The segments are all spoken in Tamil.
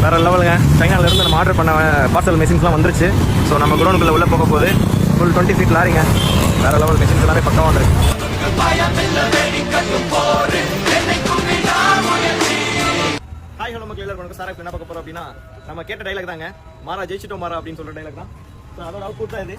வேறு லெவலுங்க. சைனாவிலேருந்து நம்ம ஆர்டர் பண்ண பார்சல் மெஷின்ஸ்லாம் வந்துருச்சு. ஸோ நம்ம குடோனுக்குள்ளே உள்ளே போக போகுது. ஃபுல் 20 ஃபீட் லாரிங்க. வேறு லெவல் மெஷின்ஸ் எல்லாமே பக்கமாக வந்துருக்கு. ஹாய் ஹலோ மக்கள் எல்லாருக்கும் சார் என்ன பார்க்க போகிறோம் அப்படின்னா, நம்ம கேட்ட டைலாக் தாங்க, மாறா ஜெயிச்சிட்டோம் மாறா அப்படின்னு சொல்கிற டைலாக் தான். ஸோ அதோட அவுட்புட் தான் இது.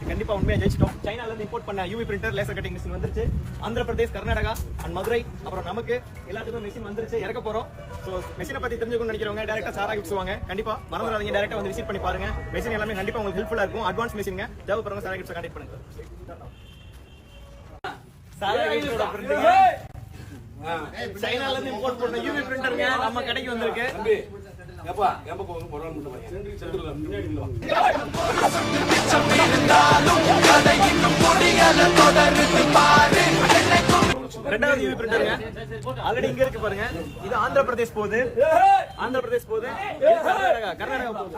கண்டிப்பாக உண்மையாக ஜெயிச்சிட்டோம். சைனாலேருந்து இம்போர்ட் பண்ண UV printer laser cutting machine வந்துருச்சு. ஆந்திர பிரதேஷ், கர்நாடகா அண்ட் மதுரை, அப்புறம் நமக்கு எல்லாத்துக்கும் மிஷின் வந்துருச்சு, இறக்க போகிறோம். ஸோ மெஷினை பற்றி தெரிஞ்சுக்கணும்னு நினைக்கிறவங்க டேரெக்டாக சாரா கிஃப்ட்ஸ் வாங்க. கண்டிப்பாக மறந்துடாதீங்க, டேரெக்டாக வந்து விசிட் பண்ணி பாருங்க. மெஷின் எல்லாமே கண்டிப்பாக உங்களுக்கு ஹெல்ப்ஃபுல்லாக இருக்கும். அட்வான்ஸ் மெஷினுங்க, தேவைப்படுறவங்க சாரா கிஃப்ட்ஸ் கான்டெக்ட் பண்ணுங்க. சாரா கிஃப்ட்ஸோட பிரிண்டிங் சைனாலேருந்து இம்போர்ட் பண்ண யூவி பிரிண்டருங்க நம்ம கடைக்கு வந்திருக்கு. ரெண்டாவது யூவி பிரிண்டருங்க ஆல்ரெடி இங்க இருக்கு பாருங்க. இது ஆந்திர பிரதேஷ் போகுது, ஆந்திர பிரதேஷ் போகுது, கர்நாடகா கர்நாடகா போகுது.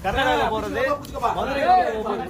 கர்நாடகா போறது, மதுரை போறது.